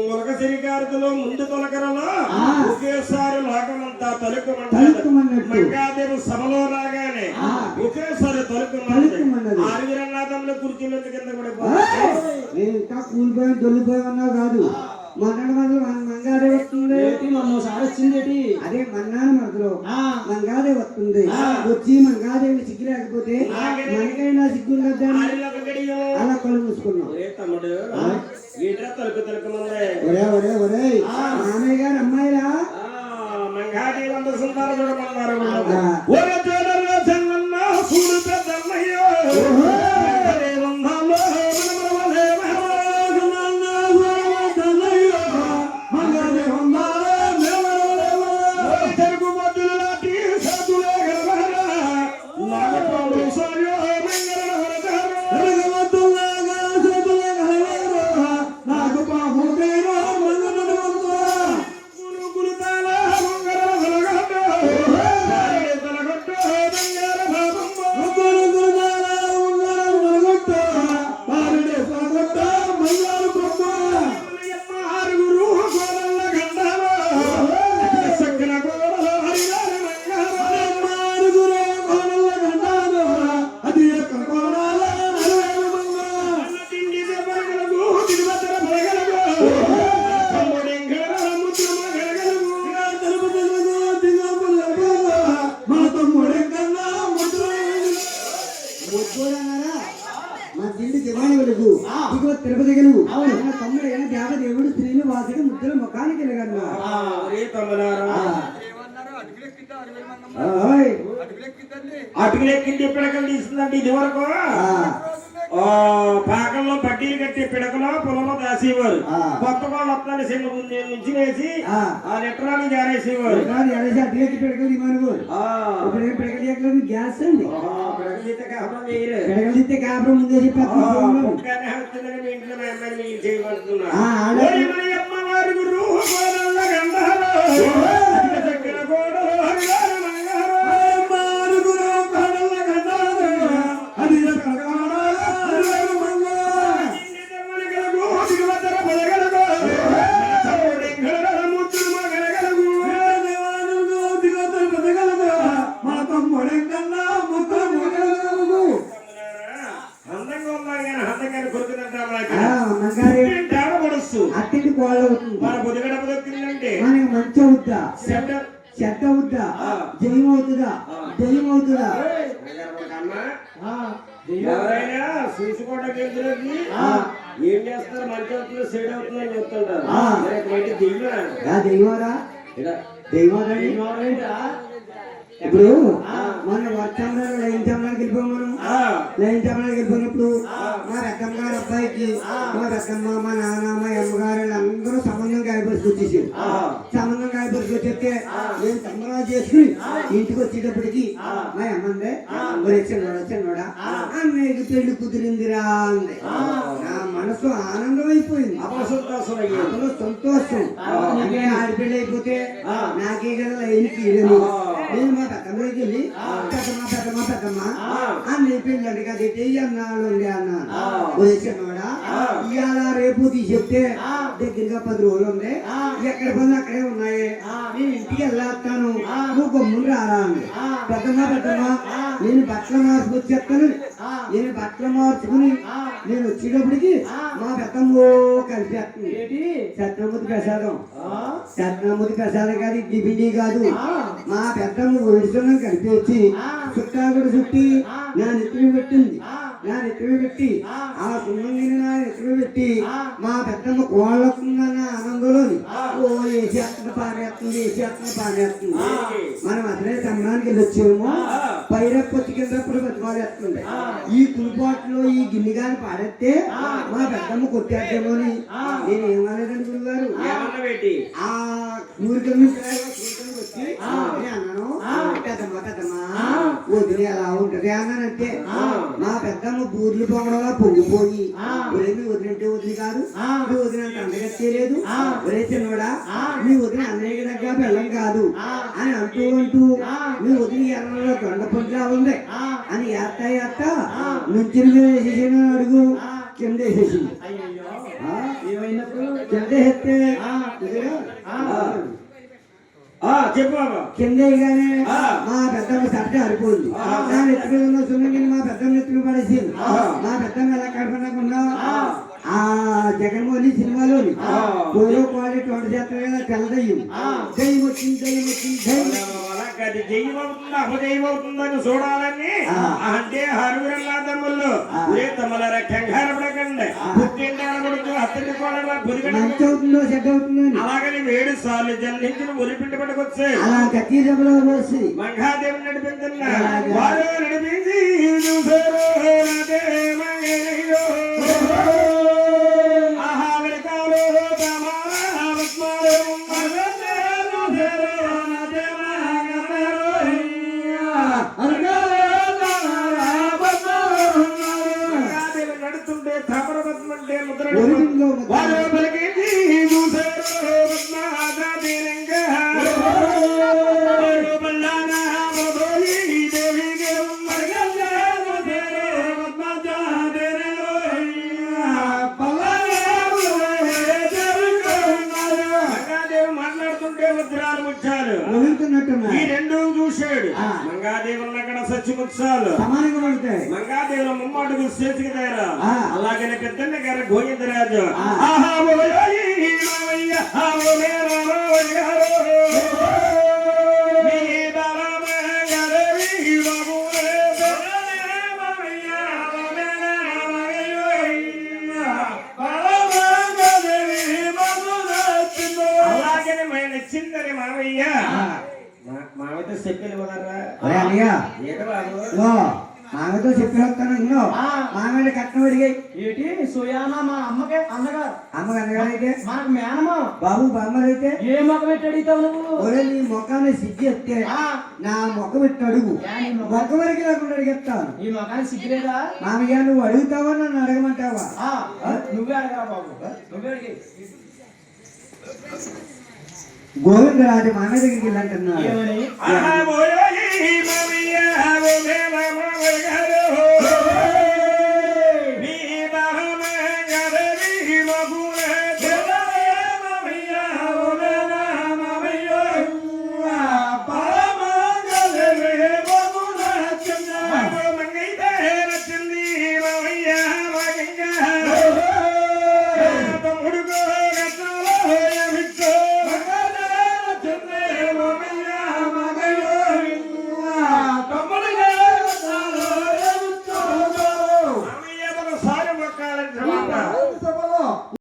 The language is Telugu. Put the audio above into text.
మొలకసిరికారులో ముందు తొలకరలో ఒకేసారి లోకమంతా తలుకుమన్నాదేవి సభలో రాగానే ఒకేసారి తలుకుమన్నది ఆరుగిరనాథంలో కుర్చీలో కింద కూడా ఇంకా కూలిపోయి దొల్లిపోయి ఉన్నావు కాదు మొన్నటి మొదలు మంగాదే వస్తుంది మొన్నసారి వచ్చింది అదే మన్నాను మొదలు మంగాదే వస్తుంది వచ్చి మంగాదేవి సిగ్గు లేకపోతే మనకైనా సిగ్గు అలా కళ్ళు మూసుకున్నాం తమ్ముడు మామయ్య గారు అమ్మాయిరా మంగాదేవి అందరు సుందర చూడమన్నారు తిరుపతి గెలువు తమ్ముడు అయినా దేవదేవుడు స్త్రీలు వాసుడు ముద్దుల ముఖానికి వెళ్ళగలరు అటుకులెక్కింది పిడకలు తీస్తుందంటే ఇది వరకు పాకల్లో పట్టీలు కట్టి పిడకలో పొలంలో దాసేవారు కొత్త వాళ్ళు వస్తాను సెల్లు నుంచి వేసి ఆ లెటరాన్ని జారేసేవారు అటులెక్కి పిడకలు ఇవ్వరు ఇప్పుడు ఏం పిడకలు ఎక్కలేదు గ్యాస్ అండి పిడకలు తీస్తే కాపురం ముందే అత్తింటి మనకి మంచి అవుద్దా చెడ్డ అవుద్దా జయం అవుతుందా దయ్యం అవుతుందా ఎవరైనా చూసుకోవడానికి ఏం చేస్తారు మంచి అవుతుందో సెడ్ అవుతుందని చెప్తుంటారు దెయ్యమరా ఇప్పుడు మన వర్షంలో లైన్ చమడానికి వెళ్ళిపోయాం మనం లైన్ చమడానికి వెళ్ళిపోయినప్పుడు మా రకమ్మ గారు అబ్బాయికి మా రకమ్మ మా నాన్న మా అమ్మగారు అందరూ సంబంధం కాయపరిచి వచ్చేసారు సంబంధం కాయపరిచి వచ్చేస్తే నేను సంబరాలు చేసుకుని ఇంటికి వచ్చేటప్పటికి మా అమ్మందే చిన్నోడా అన్నయ్యకి పెళ్లి కుదిరిందిరా అంది నా మనసు ఆనందం అయిపోయింది సంతోషం ఆడపిల్లి అయిపోతే నాకే కదా లైన్కి నేను మా పెద్దమ్మకి వెళ్ళి పెద్దమ్మ అన్ని పెళ్ళండి కదా అన్నాడు అన్నాను చిన్నవాడా ఇవాళ రేపు తీసేస్తే దగ్గరగా 10 రోజులు ఉంది ఎక్కడ పనులు అక్కడే ఉన్నాయి నేను ఇంటికి వెళ్ళేస్తాను నువ్వు గమ్ములు రారా అండి పెద్దమ్మ నేను బట్టలు మార్చుకొచ్చేస్తాను నేను బట్టలు మార్చుకుని నేను వచ్చేటప్పటికి మా పెద్దమ్మ కలిపేస్తుంది సత్యమూర్తి ప్రసాదం కాదు దిబిడి కాదు మా పెద్దమ్మ ఒడిసనం కలిపి వచ్చి చుట్టా కూడా చుట్టి నా నెత్తిని పెట్టింది నా నెత్తిమి పెట్టి ఆ సున్నంగిని నా నెత్తిమి పెట్టి మా పెద్దమ్మ కోళ్ళకుందన్న ఆనందంలోని ఓ వేసేస్తుంది పానేస్తుంది మనం అసలే సంబరానికి వెళ్ళి వచ్చేమో పైరప్పొచ్చి కిందప్పుడు బతిమాలేస్తుంది ఈ కులిపాట్లో ఈ గిన్నె గాని పాడేస్తే మా పెద్దమ్మ కొట్టేద్దేమో అని నేను ఏమలేదండి గురుగారు ఆ ఊరికల్ నుంచి వచ్చి అన్నాను పెద్దమ్మ వదిలి ఎలా ఉంటది అన్నానంటే మా పెద్దమ్మ బూర్లు పొంగడంలో పొంగిపోయి ఒరేమి వదిలింటే వదిలి కాదు నువ్వు వదిలినంత అందగత్తే లేదు ఒరే చిన్నోడా నీ వదిలి అన్నయ్య దగ్గర బెల్లం కాదు అని అంటూ నీ వదిలి ఎర్రలో దొండ పొంట్లా ఉంది అని ఏత్తా నుంచిన మీద వేసేసిన అడుగు కింద వేసేసింది కింద వేస్తే చెప్పు కింద మా పెద్దమ్మ సట్ట అరిపోయింది నా నెత్తిమీద ఉన్న సున్నంగిని మా పెద్దమ్మ నెత్తిమీ పడేసింది మా పెద్దమ్మ ఎలా కడపడకుండా ఆ జగన్మోహన్ సినిమాలోని పూలో కోడి తోట చేస్తారు కదా తెల్లదయ్యం దయ్యం వచ్చింది జయమవుతుందని చూడాలని అంటే హరుగురల్లా తమ్ముళ్ళు తమ్ముల కంగారు పడకండి మంచి అవుతుందో చెడ్డ అవుతుందో అలాగని 7 సార్లు జల్లించిన ఒలిపిండి పట్టుకొచ్చే అలా కత్తి దెబ్బలో పోసి మంగాదేవి నడిపించున్నా వారు నడిపించి చూసారు నడుతుంటే తామరపద్మంటే ముద్ర వారు పలికించి చూసారు ఈ రెండు చూశాడు మంగాదేవులు అక్కడ సచ్చిముత్సాలు మంగాదేవుల ముమ్మాడుగు చేతికి తయారా అలాగనే పెద్దన్న గారు గోవిందరాజు అలాగనే మైన చిందరి మావయ్య మామయ్యతో చెప్పేది మామతో చెప్పి వస్తాను ఎన్నో మామయ్య కట్నం అడిగాయి ఏంటి సుయానా మా అమ్మకే అన్నగారు అన్నగారైతే మనకు మేనమా బాబు బామ్మరైతే ఏ మొక్క పెట్టి అడిగితావు నువ్వు ఒరే నీ మొక్కని సిగ్గు ఎత్తే నా మొక్క పెట్టి అడుగు మొక్క వరకు లేకుండా అడిగేస్తాను ఈ మొక్కని సిగ్గులేదా మామయ్య నువ్వు అడుగుతావా నన్ను అడగమంటావా నువ్వే అడగరా బాబు నువ్వే అడిగి గోవిందరాజు మామయ్య దగ్గరికి వెళ్ళంటున్నాడు ఏమని